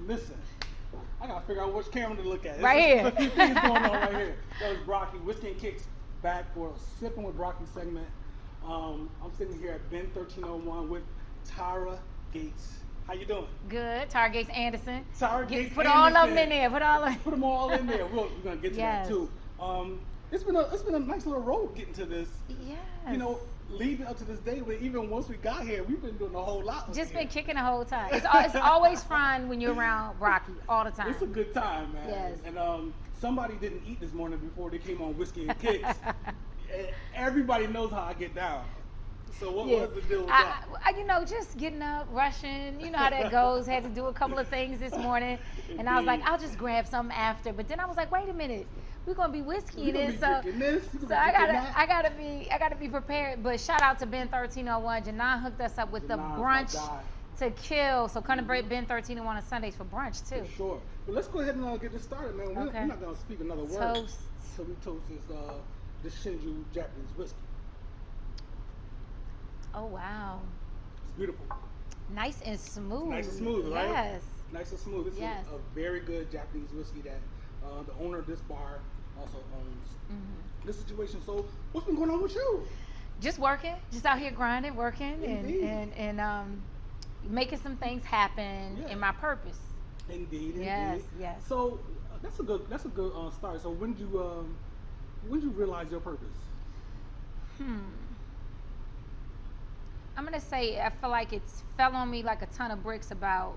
Listen, I gotta figure out which camera to look at. Right here. There's a few things going on right here. That was Brocky. Whiskey and Kicks back for a Sippin' with Brocky segment. I'm sitting here at Ben 1301 with Tara Gates. How you doing? Good. Tara Gates Anderson. Tara Gates Put Anderson. all of them in there. Put them all in there. We're gonna get to Yes. that too. It's been a nice little road getting to this. Yes. You know, leading up to this day, but even once we got here, we've been doing a whole lot. Just been kicking the whole time. It's always fun when you're around Brocky all the time. It's a good time, man. Yes. And somebody didn't eat this morning before they came on Whiskey and Kicks. And everybody knows how I get down. So what was the deal with that? You know, just getting up, rushing. You know how that goes. Had to do a couple of things this morning, and I was like, I'll just grab something after. But then I was like, wait a minute, we're gonna be whiskey in it, so I gotta be prepared. But shout out to Ben 1301. Janine hooked us up with the brunch to kill. So come to Ben 1301 on Sundays for brunch too. For sure. But let's go ahead and get this started, man. We're not gonna speak another word. Toast. So we toast this Shinju Japanese whiskey. Oh wow. It's beautiful. Nice and smooth. Nice and smooth, right? Yes. Nice and smooth. This is a very good Japanese whiskey that the owner of this bar also owns. This situation. So what's been going on with you? Just working, just out here grinding, working, and making some things happen in my purpose. Indeed. Yes. So that's a good start. So when did you realize your purpose? I'm gonna say I feel like it's fell on me like a ton of bricks about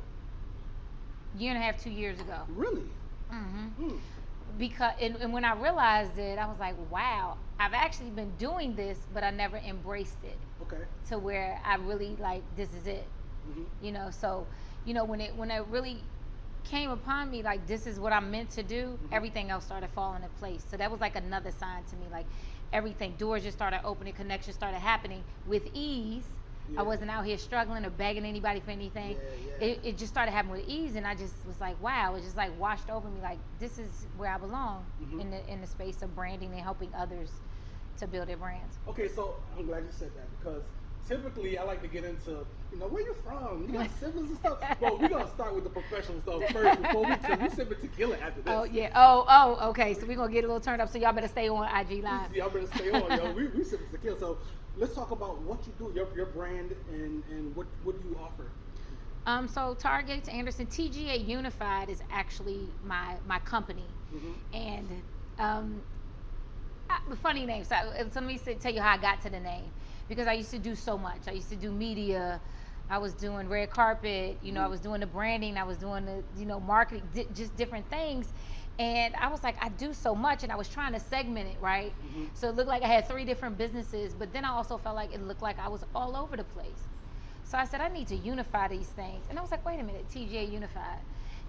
a year and a half, 2 years ago. Really? Because and when I realized it, I was like, wow, I've actually been doing this, but I never embraced it. Okay. To where I really like, this is it. You know, so you know when it really came upon me, like this is what I'm meant to do, everything else started falling into place. So that was like another sign to me, like everything, doors just started opening, connections started happening with ease. I wasn't out here struggling or begging anybody for anything. It just started happening with ease, and I just was like, wow, it just like washed over me, like this is where I belong in the space of branding and helping others to build their brands. Okay, so I'm glad you said that, because typically I like to get into, where you from? You got siblings and stuff. Well, we're gonna start with the professional stuff first before we sipping tequila after this. Oh yeah. Okay. So we're gonna get a little turned up. So y'all better stay on IG Live. Y'all better stay on, yo. We sipping tequila. So let's talk about what you do, your brand, and what do you offer? So Tara Gates Anderson, TGA Unified is actually my company, and funny name. So let me tell you how I got to the name, because I used to do so much. I used to do media. I was doing red carpet. I was doing the branding. I was doing the marketing, just different things. And I was like, I do so much, and I was trying to segment it, right? So it looked like I had 3 different businesses, but then I also felt like it looked like I was all over the place. So I said, I need to unify these things. And I was like, wait a minute, TGA Unified.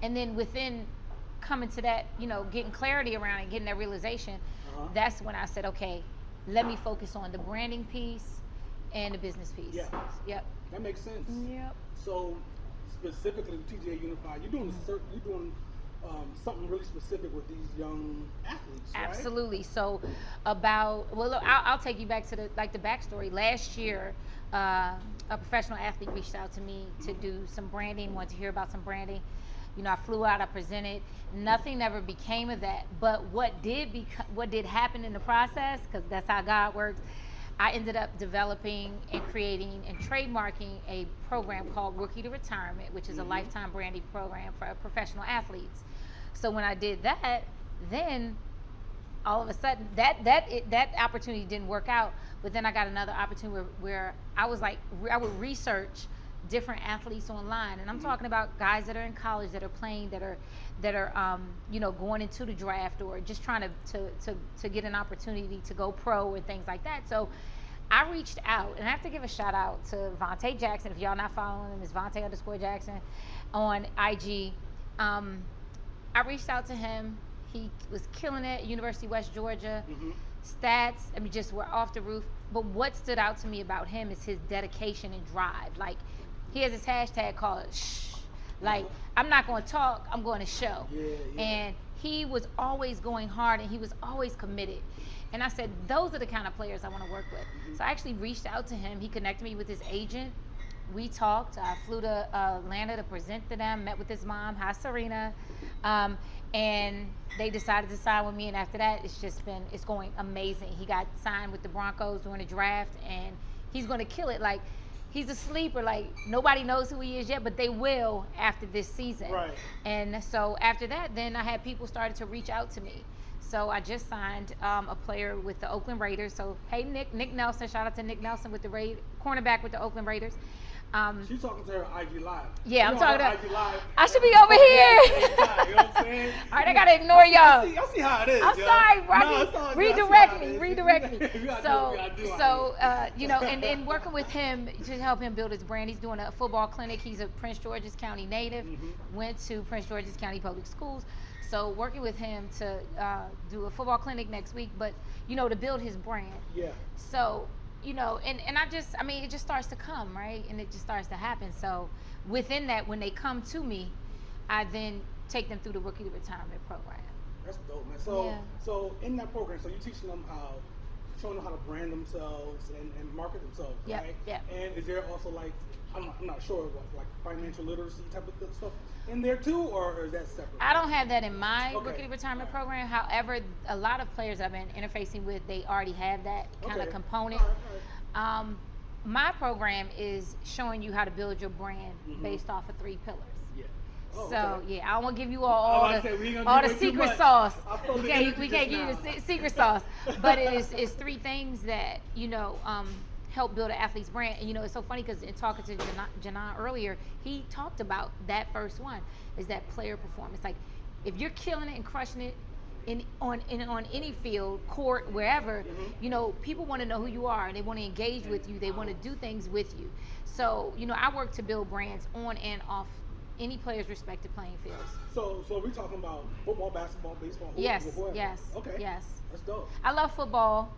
And then within coming to that, getting clarity around it, getting that realization, that's when I said, okay, let me focus on the branding piece and the business piece. Yeah. Yep. That makes sense. Yep. So specifically with TGA Unified, you're doing something really specific with these young athletes, right? Absolutely. So I'll take you back to the backstory. Last year, a professional athlete reached out to me to do some branding, wanted to hear about some branding. I flew out, I presented. Nothing ever became of that. But what did happen in the process, because that's how God works, I ended up developing and creating and trademarking a program called Rookie to Retirement, which is a lifetime branding program for professional athletes. So when I did that, then all of a sudden that opportunity didn't work out. But then I got another opportunity where I was like, I would research different athletes online, and I'm talking about guys that are in college, that are playing, that are going into the draft, or just trying to get an opportunity to go pro and things like that. So I reached out, and I have to give a shout out to Vontae Jackson. If y'all not following him, it's Vontae_Jackson on IG. I reached out to him. He was killing it at University of West Georgia. Stats, just were off the roof. But what stood out to me about him is his dedication and drive. Like, he has this hashtag called shh. Like, I'm not going to talk, I'm going to show. And he was always going hard, and he was always committed. And I said, those are the kind of players I want to work with. So I actually reached out to him. He connected me with his agent. we talked. I flew to Atlanta to present to them, met with his mom, hi Serena, and they decided to sign with me. And after that, it's going amazing. He got signed with the Broncos during the draft, and he's going to kill it. Like, he's a sleeper. Like, nobody knows who he is yet, but they will after this season. Right. And so after that, then I had people started to reach out to me. So I just signed a player with the Oakland Raiders. So, hey, Nick Nelson. Shout out to Nick Nelson with the cornerback with the Oakland Raiders. She's talking to her IG Live. Yeah, I'm talking to IG Live. I should be over here. You know what I'm saying? All right, I got to ignore y'all. I see how it is. I'm sorry, Brocky. Redirect me. So, and working with him to help him build his brand. He's doing a football clinic. He's a Prince George's County native, went to Prince George's County Public Schools. So working with him to do a football clinic next week, but, to build his brand. Yeah. So, and it just starts to come, right? And it just starts to happen. So within that, when they come to me, I then take them through the rookie retirement program. That's dope, man. So in that program, so you're teaching them showing them how to brand themselves and market themselves, right? Yeah. And is there also I'm not sure, like financial literacy type of stuff in there too, or is that separate? I don't have that in my rookie retirement program. However, a lot of players I've been interfacing with, they already have that kind of component. All right. My program is showing you how to build your brand based off of 3 pillars. Yeah. Oh, so okay. I won't give you all the secret sauce. We can't give you the secret sauce. But it's 3 things that help build an athlete's brand. And it's so funny because in talking to Janan earlier, he talked about that first one is that player performance. Like, if you're killing it and crushing it on any field, court, wherever, people want to know who you are and they want to engage with you. They want to do things with you. So I work to build brands on and off any player's respective playing fields. So we're talking about football, basketball, baseball. Yes. Okay. Yes. That's dope. I love football.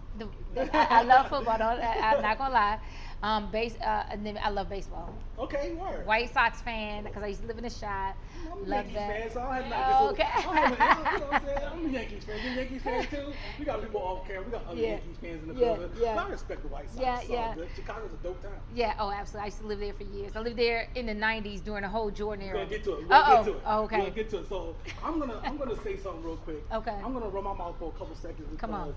I love football. I'm not gonna lie. And then I love baseball. Okay, word. White Sox fan because I used to live in the Chi. I'm a Love Yankees that. fan, so I have Okay. I'm a Yankees fan. You're a Yankees fan too? We got people off camera. We got other Yankees fans in the building. Yeah. But I respect the White Sox. Yeah. Good. Chicago's a dope town. Yeah. Oh, absolutely. I used to live there for years. I lived there in the '90s during the whole Jordan era. We're gonna get to it. Oh, okay. We're gonna get to it. So I'm gonna say something real quick. Okay. I'm gonna run my mouth for a couple seconds. Because, Come on.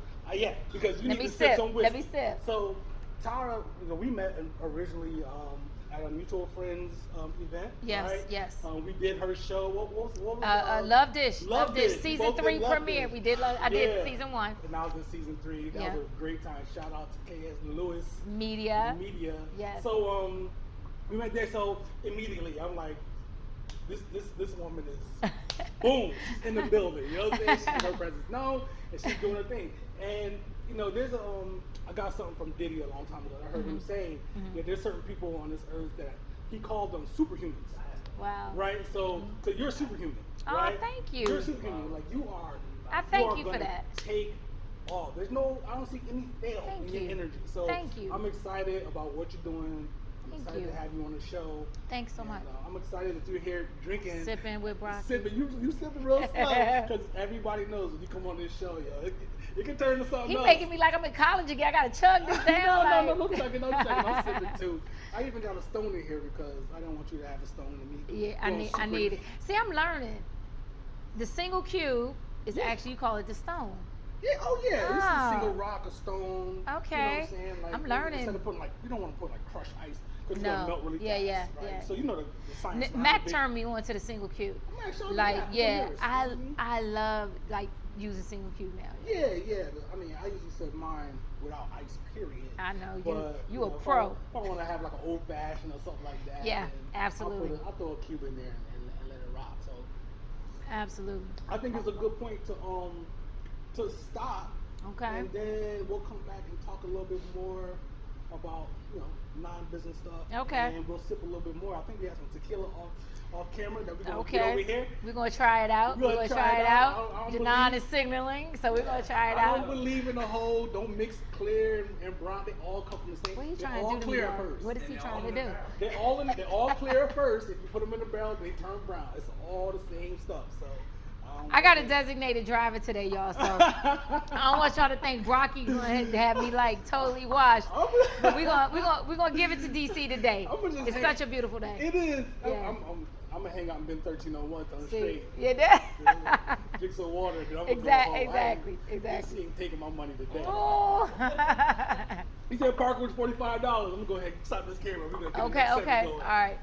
because you Let need me to sip sip. some whiskey. Let me sip. So Tara, we met originally at a mutual friends event. Yes, right? yes. We did her show. What was Love Dish. We Season both 3 did Love premiere. Dish. We did. I did season 1. And I was in season 3. That was a great time. Shout out to KS Lewis. Media. Yes. So we went there. So immediately I'm like, this woman is boom. She's in the building. You know what I'm saying? She's in her presence known, and she's doing her thing. And there's I got something from Diddy a long time ago. I heard him say that there's certain people on this earth that he called them superhumans. Wow. Right? So you're a superhuman. Oh, right? thank you. You're a superhuman. Like you are. I thank you for that. Take off. I don't see any fail in your energy. So thank you. I'm excited about what you're doing. I'm excited to have you on the show. Thanks so much. I'm excited that you're here drinking. Sipping with Brocky. Sipping. You sipping real slow because everybody knows when you come on this show, it can turn into something else. He making me like I'm in college again. I gotta chug this down. No, chugging. I'm sipping too. I even got a stone in here because I don't want you to have a stone in me. Yeah, I need it. See, I'm learning. The single cube is actually, you call it the stone. Yeah, This is a single rock, a stone. Okay. You know what I'm saying? Like, I'm learning. Instead of putting you don't want to put crushed ice because No. it's gonna melt really fast. Right? Yeah. So the science. Mac turned me on to the single cube. I love using single cube now. Yeah. I mean, I usually set mine without ice. Period. I know but, you a pro. If I want to have like an old fashioned or something like that. Yeah, absolutely. I'll throw a cube in there and let it rock. So. Absolutely. I think it's a good point to stop. Okay. And then we'll come back and talk a little bit more about non-business stuff. Okay. And we'll sip a little bit more. I think we have some tequila off camera that we're gonna get over here. We're gonna try it out. We're gonna try it out. Janan is signaling, so we're gonna try it out. I don't believe in the whole don't mix clear and brown. They all come from the same. What are you They're trying all to do? clear first. What is he trying to do? They're all clear first. If you put them in the barrel, they turn brown. It's all the same stuff. So I got a designated driver today, y'all. So I don't want y'all to think Brocky gonna have me like totally washed. But we gonna give it to DC today. It's such a beautiful day. It is. Yeah. I'm gonna hang out in Ben 1301 till I'm straight. Yeah. Drink some water. Then I'm Exactly. He ain't taking my money today. Oh. He said park was $45. I'm gonna go ahead and stop this camera. We're gonna Okay. All right.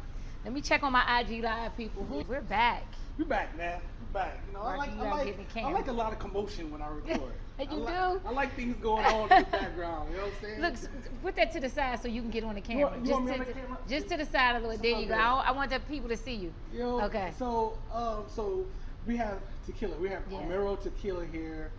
Let me check on my IG live, people. We're back. We're back, man. We're back. You know, I like a lot of commotion when I record. I like things going on in the background. You know what I'm saying? Look, put that to the side so you can get on the camera. You want me on the camera? Just to the side a little. There you go. I want the people to see you. Yo, okay. So we have tequila. We have Primero tequila here.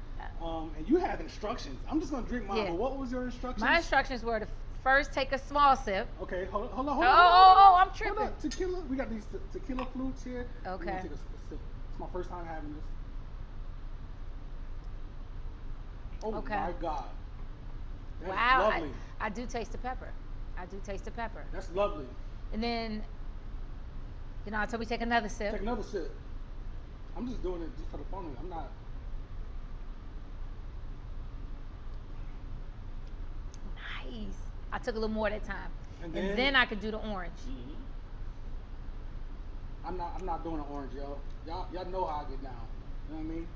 And you have instructions. I'm just gonna drink mine. Yeah. But what was your instructions? My instructions were to first take a small sip. Okay, hold on. Oh, I'm tripping. Hold up. Tequila. We got these tequila flutes here. Okay. We're gonna take a sip. It's my first time having this. Oh my God. That's wow. lovely. I do taste the pepper. That's lovely. And then, until we take another sip. Take another sip. I'm just doing it just for the fun of it. I'm not. Nice. I took a little more that time. And then, then I could do the orange. I'm not doing an orange, yo. Y'all know how I get down. You know what I mean?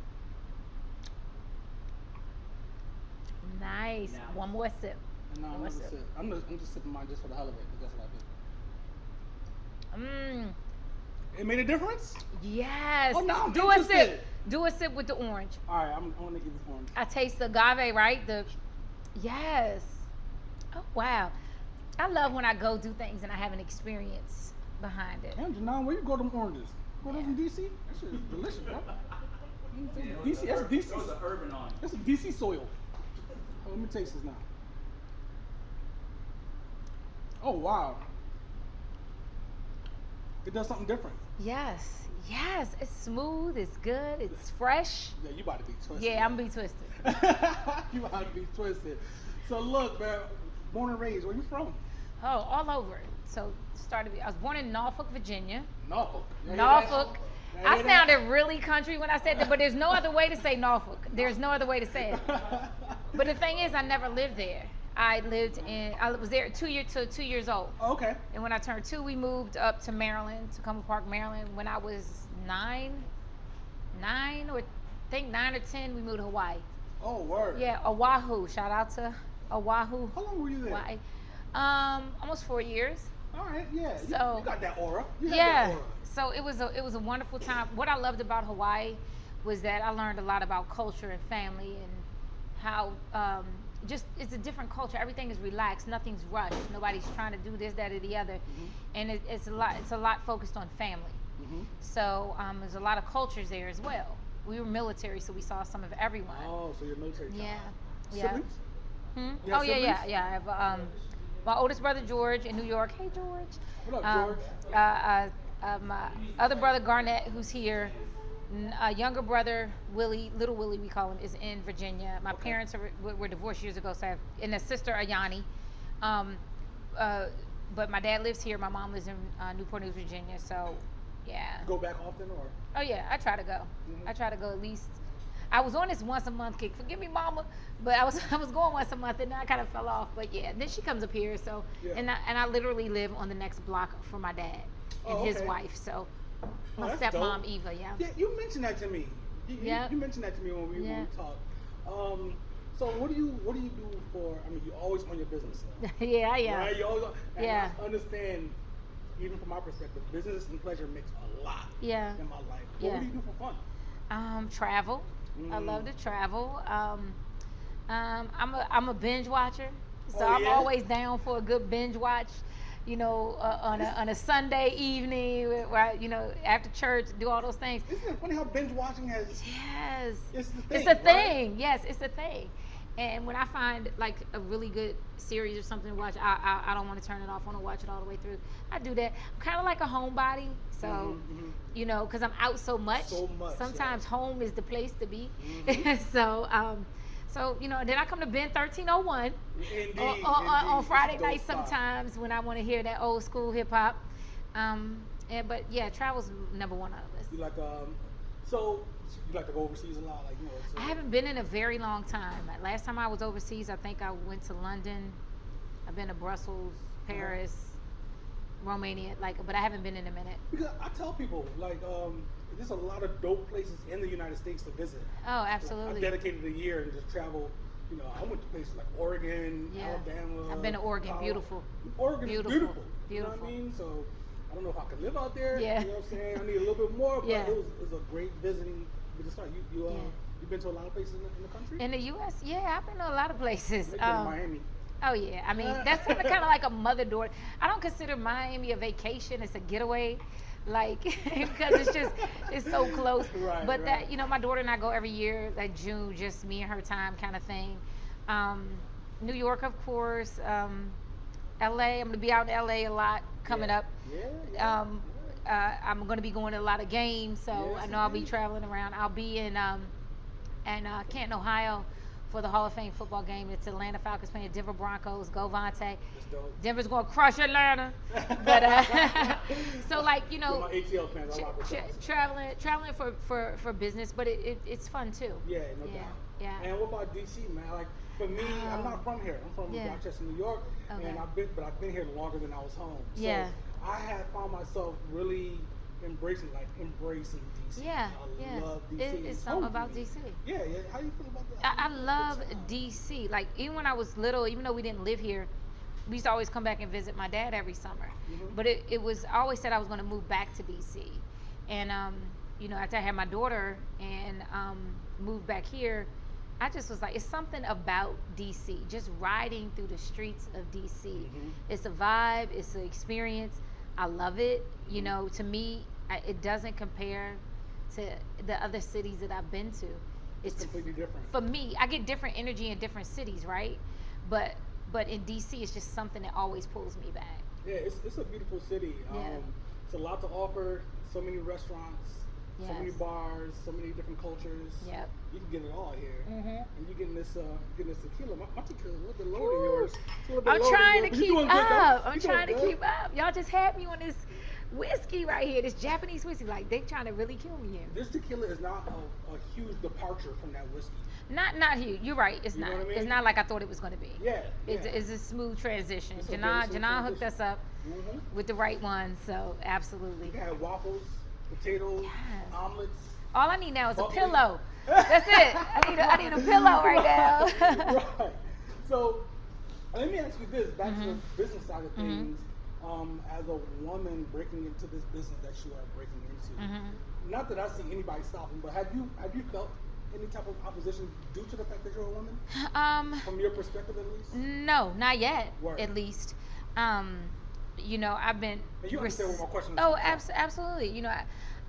Nice. Now. One more sip. No, another sip. I'm just sipping mine just for the hell of it, because that's what I do. It made a difference? Yes. Oh, no, I'm do a interested. sip. Do a sip with the orange. All right, I'm gonna give this orange. I taste the agave, right? Yes. Oh wow. I love when I go do things and I have an experience behind it. Damn, Janine, where you go them oranges? Go to DC? That shit is delicious, bro. DC, that's DC. Those are urban on. That's a DC soil. Oh, let me taste this now. Oh wow. It does something different. Yes. It's smooth. It's good. It's fresh. Yeah, you about to be twisted. Yeah, I'm gonna be twisted. You about to be twisted. So look, man, born and raised, where you from? Oh, all over. So I was born in Norfolk, Virginia. Norfolk. Norfolk. I sounded really country when I said that, but there's no other way to say Norfolk. There's no other way to say it. But the thing is, I never lived there. I was there 2 years old. Oh, okay. And when I turned 2, we moved up to Maryland, to Cumberland Park, Maryland. When I was 9 or 10, we moved to Hawaii. Oh, word. Yeah, Oahu. Shout out to Oahu. How long were you there? Hawaii. Almost 4 years. All right, yeah. So you got that aura. Yeah. So it was a wonderful time. What I loved about Hawaii was that I learned a lot about culture and family and how it's a different culture. Everything is relaxed. Nothing's rushed. Nobody's trying to do this, that, or the other. Mm-hmm. And it's a lot focused on family. Mm-hmm. So there's a lot of cultures there as well. We were military, so we saw some of everyone. Oh, so you're military. Yeah. Siblings? Oh yeah. I have my oldest brother George in New York. Hey George. What up, George? My other brother Garnett, who's here. Younger brother Willie, little Willie we call him, is in Virginia. My parents were divorced years ago, so I have, and a sister Ayani. But my dad lives here. My mom lives in Newport News, Virginia. So, yeah. Go back often, or? Oh yeah, I try to go. Mm-hmm. I try to go at least. I was on this once a month kick. Forgive me, Mama, but I was going once a month, and then I kind of fell off. But yeah, then she comes up here. So, and I literally live on the next block from my dad and his wife. So. My stepmom dope. Eva, yeah. Yeah, you mentioned that to me. You mentioned that to me when we talked. So what do you do for? I mean, you always on your business. Yeah, Right? You always. Yeah. I understand, even from my perspective, business and pleasure mix a lot. Yeah. In my life. What do you do for fun? Travel. I love to travel. I'm a binge watcher, so I'm always down for a good binge watch. On a Sunday evening, where after church, do all those things. Isn't it funny how binge watching has? Yes, it's the thing. It's a thing. Yes, it's a thing. And when I find like a really good series or something to watch, I don't want to turn it off. I want to watch it all the way through. I do that. I'm kind of like a homebody, so because I'm out so much. Sometimes home is the place to be. Mm-hmm. So, then I come to Ben 1301 on Friday nights sometimes when I want to hear that old school hip hop. But yeah, travel's number one on the list. You like so You like to go overseas a lot, like it's, I haven't been in a very long time. Last time I was overseas, I think I went to London. I've been to Brussels, Paris, Romania, but I haven't been in a minute. Because I tell people, there's a lot of dope places in the United States to visit. Oh, absolutely. I dedicated a year and just travel. I went to places like Oregon, Alabama. I've been to Oregon. Colorado. Beautiful. Oregon's beautiful. You know Beautiful. what I mean? So I don't know if I could live out there. Yeah. You know what I'm saying? I need a little bit more, but Yeah. it was a great visiting. Just start. You've been to a lot of places in the country? In the U.S., yeah, I've been to a lot of places. I've been to Miami. Oh yeah, I mean that's kind of like a mother-daughter. I don't consider Miami a vacation; it's a getaway, because it's so close. Right, but right. that my daughter and I go every year, like June, just me and her time kind of thing. New York, of course. L.A. I'm gonna be out in L.A. a lot coming up. Yeah. I'm gonna be going to a lot of games, so Yes, I know I'll be indeed. traveling around. I'll be in Canton, Ohio, for the Hall of Fame football game. It's Atlanta Falcons playing Denver Broncos. Go Vontae. That's dope. Denver's gonna crush Atlanta. But so With my ATL fans, I rock with y'all. traveling for business, but it's fun too. Yeah, no Yeah, doubt. yeah. And what about DC, man? Like for me, I'm not from here. I'm from Yeah. Rochester, New York, Okay. and I've been here longer than I was home. So Yeah. I have found myself really embracing DC. Yeah, I love DC. It's home something for about me. DC. Yeah. How do you feel about that? I love Good time. DC. Like even when I was little, even though we didn't live here, we used to always come back and visit my dad every summer. Mhm. But it was I always said I was going to move back to DC, and after I had my daughter and moved back here, I just was like, it's something about DC. Just riding through the streets of DC, Mhm. it's a vibe, it's an experience. I love it. To me, it doesn't compare to the other cities that I've been to. It's completely different. For me, I get different energy in different cities, right? But in DC, it's just something that always pulls me back. Yeah, it's a beautiful city. Yeah. It's a lot to offer. So many restaurants, so many Yes. bars, so many different cultures. Yep. You can get it all here. Mm-hmm. And you're getting this tequila. My tequila is a little bit lower than yours. It's a little bit I'm lower than trying to yours. You keep doing good, though. up. I'm You trying to doing good. keep up. Y'all just had me on this whiskey right here, this Japanese whiskey. Like they trying to really kill me here. This tequila is not a huge departure from that whiskey. Not huge. You're right. It's You know not. what I mean? It's not like I thought it was going to be. Yeah. It's a smooth transition. It's a very Janan smooth hooked transition. us up Mm-hmm. with the right one. So absolutely. You can have waffles, potatoes, Yes. omelets. All I need now is a Buckwheat. pillow. That's it. I need a pillow right now. Right. So let me ask you this: back to the Mhm. business side of Mhm. things. As a woman breaking into this business that you are breaking into, Mhm. not that I see anybody stopping, but have you felt any type of opposition due to the fact that you're a woman, from your perspective at least? No, not yet. Word. At least. I've been. And you understand what my question is? Oh, absolutely.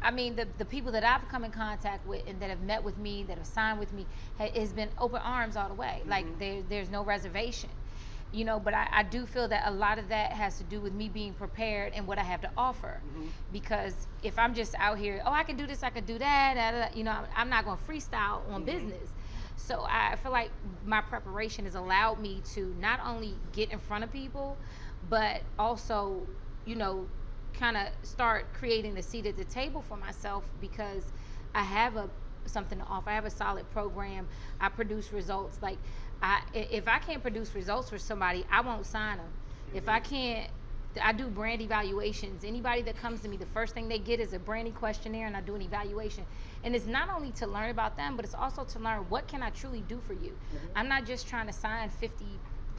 I mean, the people that I've come in contact with and that have met with me, that have signed with me, has been open arms all the way. Like there's no reservation. But I do feel that a lot of that has to do with me being prepared and what I have to offer. Mhm. Because if I'm just out here, I can do this, I can do that, I'm not going to freestyle on Mhm. business. So I feel like my preparation has allowed me to not only get in front of people, but also, kind of start creating a seat at the table for myself because I have something to offer. I have a solid program. I produce results. Like, if I can't produce results for somebody, I won't sign them. If I can't, I do brand evaluations. Anybody that comes to me, the first thing they get is a branding questionnaire, and I do an evaluation. And it's not only to learn about them, but it's also to learn what can I truly do for you. I'm not just trying to sign 50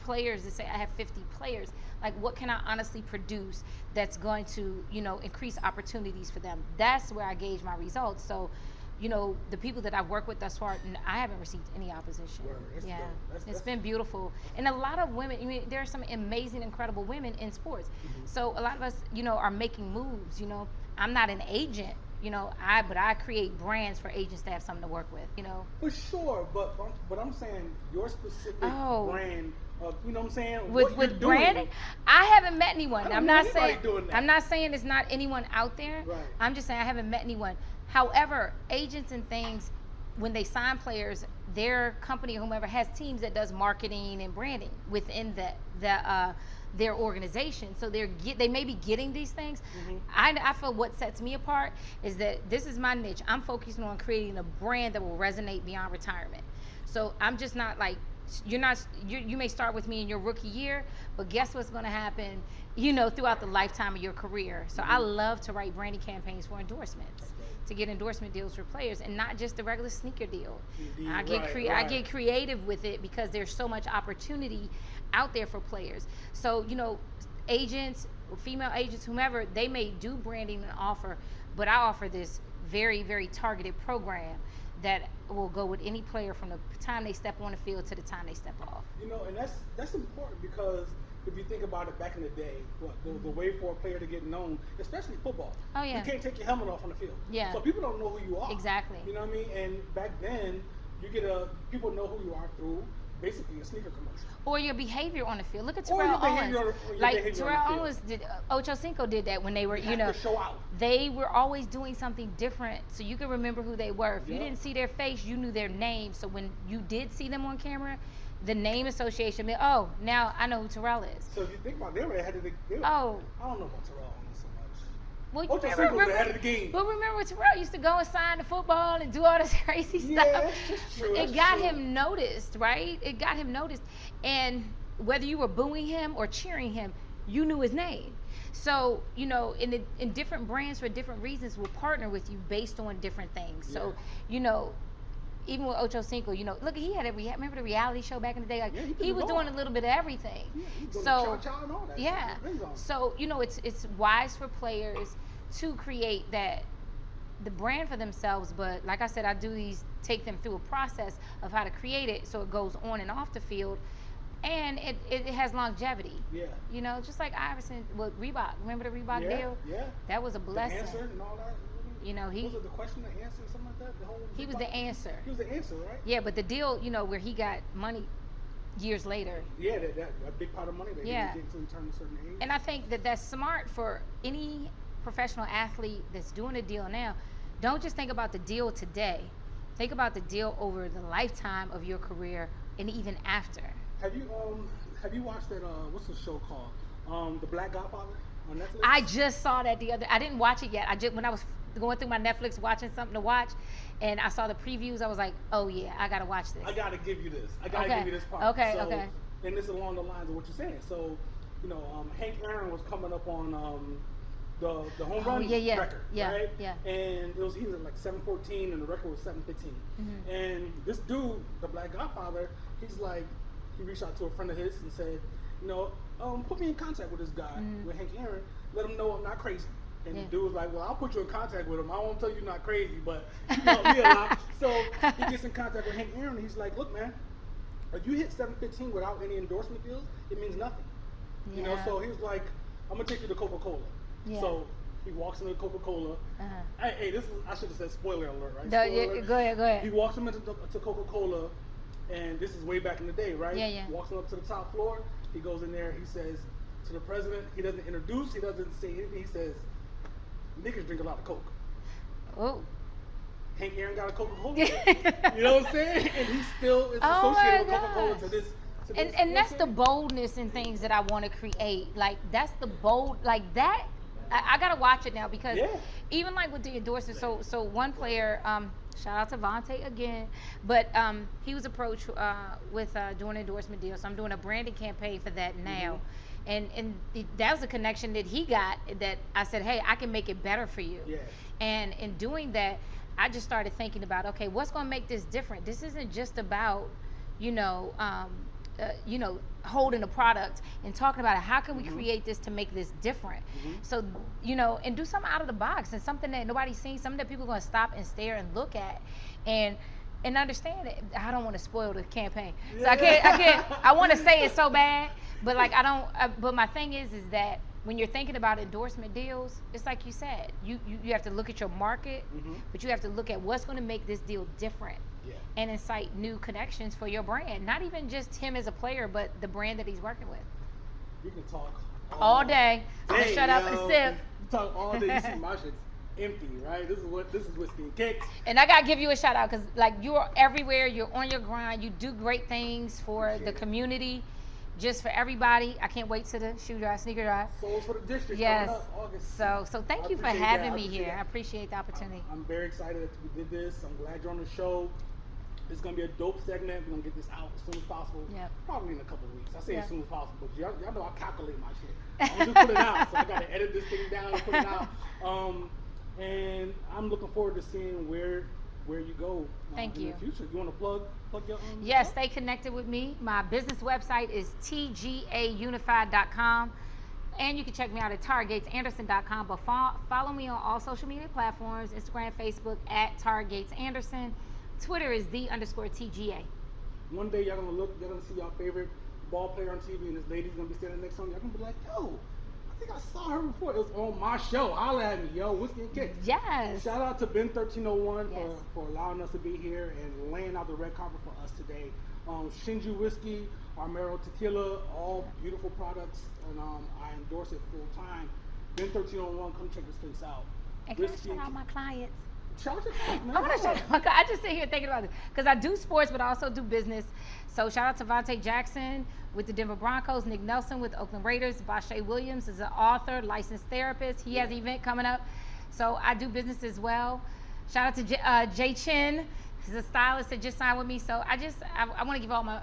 players to say I have 50 players. Like, what can I honestly produce that's going to, increase opportunities for them? That's where I gauge my results. So, the people that I've worked with thus far, I haven't received any opposition. Word. That's Yeah, dope. it's been beautiful. And a lot of women, there are some amazing, incredible women in sports. Mhm. So a lot of us, are making moves. I'm not an agent, but I create brands for agents to have something to work with. For sure, but I'm saying your specific Oh. brand of, you know what I'm saying? With what you're doing. branding, I haven't met anyone. I don't I'm know not anybody saying doing that. I'm not saying there's not anyone out there. Right. I'm just saying I haven't met anyone. However, agents and things, when they sign players, their company or whomever has teams that does marketing and branding within their organization. So they may be getting these things. I feel what sets me apart is that this is my niche. I'm focusing on creating a brand that will resonate beyond retirement. So I'm just not like, you may start with me in your rookie year, but guess what's going to happen, throughout the lifetime of your career. So I love to write branding campaigns for endorsements, to get endorsement deals for players, and not just the regular sneaker deal. I get creative with it because there's so much opportunity out there for players. So, agents, female agents, whomever, they may do branding and offer, but I offer this very, very targeted program that will go with any player from the time they step on the field to the time they step off. And that's important, because if you think about it, back in the day, the way for a player to get known, especially football, you can't take your helmet off on the field. So people don't know who you are. Exactly. You know what I mean? And back then, people know who you are through basically a sneaker commercial. Or your behavior on the field. Look at Terrell Owens. Like Terrell Owens Ocho Cinco did that when they were, to show out. They were always doing something different, so you could remember who they were. If you didn't see their face, you knew their name. So when you did see them on camera, the name association meant, oh, now I know who Terrell is. So if you think about it, I don't know about Terrell Owens so much. Well, Ocho Cinco was ahead of the game. But remember, Terrell used to go and sign the football and do all this crazy stuff. That's true. It got him noticed, right? It got him noticed. And whether you were booing him or cheering him, you knew his name. So, in different brands for different reasons will partner with you based on different things. So, even with Ocho Cinco, look, he had remember the reality show back in the day? Like, he was doing a little bit of everything. So, and all that so, it's wise for players to create the brand for themselves. But like I said, take them through a process of how to create it so it goes on and off the field. And it has longevity. Just like Iverson with Reebok. Remember the Reebok deal? Yeah. That was a blessing. The answer and all that. Was it the question, the answer, something like that? He was the answer. He was the answer, right? Yeah, but the deal, where he got money years later. Yeah, that big pot of money that he didn't get until he turned a certain age. And I think that's smart for any professional athlete that's doing a deal now. Don't just think about the deal today. Think about the deal over the lifetime of your career and even after. Have you watched that? What's the show called? The Black Godfather on Netflix. I just saw that I didn't watch it yet. When I was going through my Netflix watching something to watch, and I saw the previews, I was like, oh yeah, I gotta watch this. I gotta give you this. Give you this part. Okay. And this is along the lines of what you're saying. So, Hank Aaron was coming up on the home run record, right? Yeah. And he was at like 714, and the record was 715. And this dude, the Black Godfather, he reached out to a friend of his and said, put me in contact with this guy, with Hank Aaron. Let him know I'm not crazy. And the dude was like, well, I'll put you in contact with him. I won't tell you not crazy, but you help me a lot. So he gets in contact with Hank Aaron, and he's like, look, man, if you hit 715 without any endorsement deals, it means nothing. So he was like, I'm going to take you to Coca-Cola. So he walks into Coca-Cola. Hey, I should have said spoiler alert, right? Go ahead. He walks him into Coca-Cola, and this is way back in the day, right? Yeah. Walks him up to the top floor. He goes in there. He says to the president, he doesn't introduce. He doesn't say anything. He says, niggas drink a lot of Coke. Oh. Hank Aaron got a Coca-Cola. You know what I'm saying? And he still is associated with Coca-Cola to this. And that's the boldness in things that I want to create. Like, that's the bold, like that. I gotta watch it now because even like with the endorsement. So one player, shout out to Vontae again, but he was approached with doing an endorsement deal. So I'm doing a branding campaign for that now. And that was a connection that he got that I said, hey, I can make it better for you. And in doing that, I just started thinking about, okay, what's going to make this different? This isn't just about, holding a product and talking about it. How can we create this to make this different? So, and do something out of the box and something that nobody's seen, something that people are going to stop and stare and look at and understand it. I don't want to spoil the campaign. So I can't, I want to say it so bad, but like, but my thing is that when you're thinking about endorsement deals, it's like you said, you have to look at your market, but you have to look at what's going to make this deal different and incite new connections for your brand. Not even just him as a player, but the brand that he's working with. You can talk all day. I'm gonna shut up and sip. You talk all day. You see my shit. empty, right? This is Whiskey and Kicks. And I gotta give you a shout out because like you're everywhere, you're on your grind, you do great things for Appreciate the it. community, just for everybody. I can't wait to the shoe drive, sneaker drive. Souls for the District Yes. coming up August. So thank I you for appreciate having that. I me appreciate here. that. I appreciate the opportunity. I'm very excited that we did this. I'm glad you're on the show. It's gonna be a dope segment. We're gonna get this out as soon as possible. Yep. Probably in a couple of weeks. I say Yep. as soon as possible, but y'all know I calculate my shit. I'm gonna just put it out. So I gotta edit this thing down and put it out. And I'm looking forward to seeing where you go Thank in you. the future. You wanna plug your Yes, stuff? stay connected with me. My business website is tgaunified.com. And you can check me out at targatesanderson.com. But follow me on all social media platforms, Instagram, Facebook, at targatesanderson. Twitter is _TGA. One day y'all gonna see your favorite ball player on TV, and this lady's gonna be standing next to me. Y'all gonna be like, yo, I think I saw her before. It was on my show. Holla at me, yo, Whiskey and Kicks. Yes. Shout out to Ben 1301 Yes. for allowing us to be here and laying out the red carpet for us today. Shinju Whiskey, Armero Tequila, all beautiful products, and I endorse it full time. Ben 1301, come check this place out. And can I Whiskey shout and out my clients? Shout out your clients, man. I want to shout out my clients. I just sit here thinking about it because I do sports, but I also do business. So shout out to Vontae Jackson with the Denver Broncos, Nick Nelson with the Oakland Raiders, Bashay Williams is an author, licensed therapist. He has an event coming up. So I do business as well. Shout out to Jay Chin. He's a stylist that just signed with me. So I want to give all my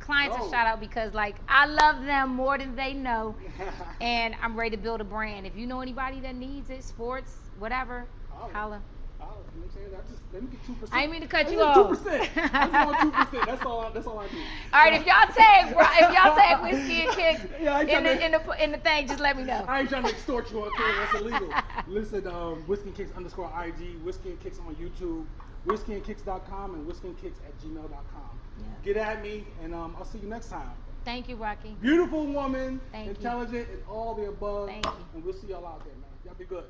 clients a shout out because like I love them more than they know. And I'm ready to build a brand. If you know anybody that needs it, sports, whatever, holla. You know what I'm saying? Let me get 2%. I didn't mean to cut you Let me off. get 2%. I just want 2%. That's all I do. All right, if y'all tag Whiskey and Kicks Yeah, I ain't in the thing, just let me know. I ain't trying to extort you on camera. That's illegal. Listen, Whiskey and Kicks _IG, Whiskey and Kicks on YouTube, whiskeyandkicks.com, and whiskeyandkicks@gmail.com. Yeah. Get at me, and I'll see you next time. Thank you, Brocky. Beautiful woman, Thank you. intelligent, and all the above. Thank you. And we'll see y'all out there, man. Y'all be good.